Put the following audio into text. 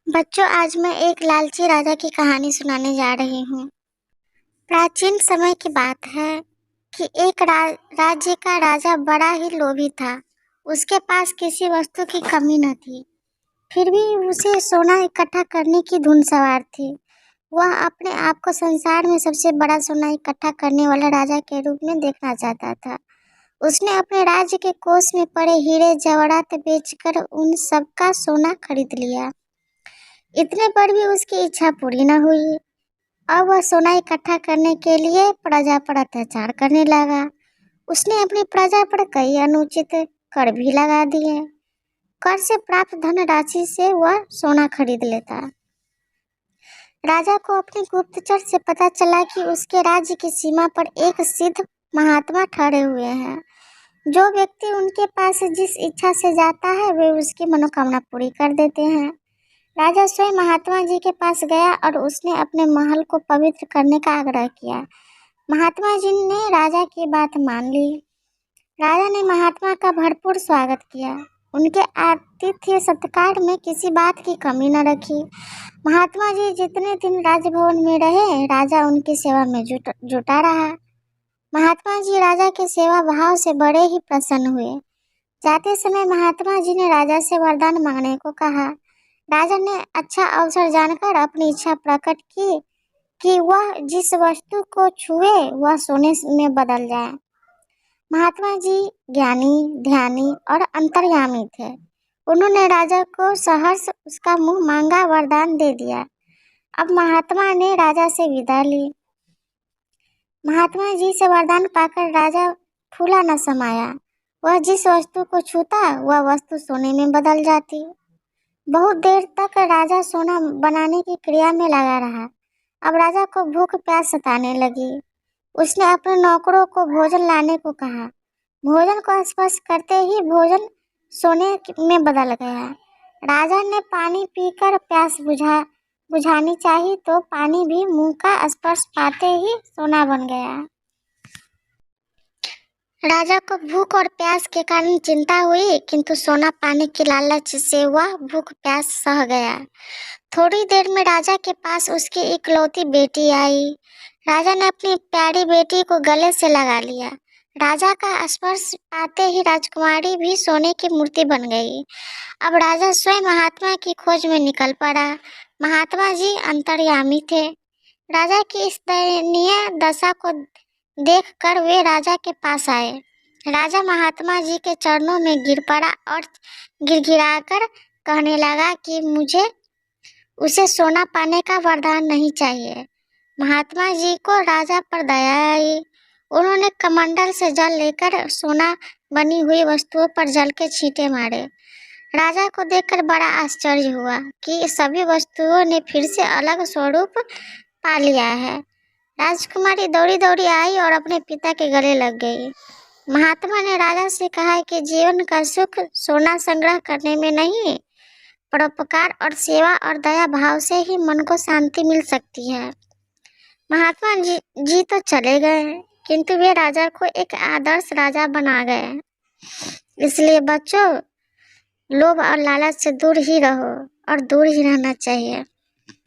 बच्चों, आज मैं एक लालची राजा की कहानी सुनाने जा रही हूँ। प्राचीन समय की बात है कि एक राज्य का राजा बड़ा ही लोभी था। उसके पास किसी वस्तु की कमी न थी, फिर भी उसे सोना इकट्ठा करने की धुन सवार थी। वह अपने आप को संसार में सबसे बड़ा सोना इकट्ठा करने वाला राजा के रूप में देखना चाहता था। उसने अपने राज्य के कोष में पड़े हीरे जवाहरात बेचकर उन सबका सोना खरीद लिया। इतने पर भी उसकी इच्छा पूरी न हुई। अब वह सोना इकट्ठा करने के लिए प्रजा पर अत्याचार करने लगा। उसने अपनी प्रजा पर कई अनुचित कर भी लगा दिए। कर से प्राप्त धन राशि से वह सोना खरीद लेता। राजा को अपने गुप्तचर से पता चला कि उसके राज्य की सीमा पर एक सिद्ध महात्मा ठहरे हुए हैं। जो व्यक्ति उनके पास जिस इच्छा से जाता है वे उसकी मनोकामना पूरी कर देते हैं। राजा स्वयं महात्मा जी के पास गया और उसने अपने महल को पवित्र करने का आग्रह किया। महात्मा जी ने राजा की बात मान ली। राजा ने महात्मा का भरपूर स्वागत किया। उनके आतिथ्य सत्कार में किसी बात की कमी न रखी। महात्मा जी जितने दिन राजभवन में रहे, राजा उनकी सेवा में जुटा रहा। महात्मा जी राजा के सेवा भाव से बड़े ही प्रसन्न हुए। जाते समय महात्मा जी ने राजा से वरदान मांगने को कहा। राजा ने अच्छा अवसर जानकर अपनी इच्छा प्रकट की कि वह जिस वस्तु को छुए वह सोने में बदल जाए। महात्मा जी ज्ञानी, ध्यानी और अंतर्यामी थे। उन्होंने राजा को सहर्ष उसका मुंह मांगा वरदान दे दिया। अब महात्मा ने राजा से विदा ली। महात्मा जी से वरदान पाकर राजा फूला न समाया। वह जिस वस्तु को छूता वह वस्तु सोने में बदल जाती। बहुत देर तक राजा सोना बनाने की क्रिया में लगा रहा। अब राजा को भूख प्यास सताने लगी। उसने अपने नौकरों को भोजन लाने को कहा। भोजन को स्पर्श करते ही भोजन सोने में बदल गया। राजा ने पानी पीकर प्यास बुझानी चाहिए तो पानी भी मुंह का स्पर्श पाते ही सोना बन गया। राजा को भूख और प्यास के कारण चिंता हुई, किंतु सोना पाने की लालच से वह भूख प्यास सह गया। थोड़ी देर में राजा के पास उसकी इकलौती बेटी आई। राजा ने अपनी प्यारी बेटी को गले से लगा लिया। राजा का स्पर्श पाते ही राजकुमारी भी सोने की मूर्ति बन गई। अब राजा स्वयं महात्मा की खोज में निकल पड़ा। महात्मा जी अंतर्यामी थे। राजा की इस दयनीय दशा को देखकर वे राजा के पास आए। राजा महात्मा जी के चरणों में गिर पड़ा और गिड़गिड़ाकर कहने लगा कि मुझे उसे सोना पाने का वरदान नहीं चाहिए। महात्मा जी को राजा पर दया आई। उन्होंने कमंडल से जल लेकर सोना बनी हुई वस्तुओं पर जल के छींटे मारे। राजा को देखकर बड़ा आश्चर्य हुआ कि सभी वस्तुओं ने फिर से अलग स्वरूप पा लिया है। राजकुमारी दौड़ी दौड़ी आई और अपने पिता के गले लग गई। महात्मा ने राजा से कहा कि जीवन का सुख सोना संग्रह करने में नहीं, परोपकार और सेवा और दया भाव से ही मन को शांति मिल सकती है। महात्मा जी तो चले गए, किंतु वे राजा को एक आदर्श राजा बना गए। इसलिए बच्चों, लोभ और लालच से दूर ही रहो और दूर ही रहना चाहिए।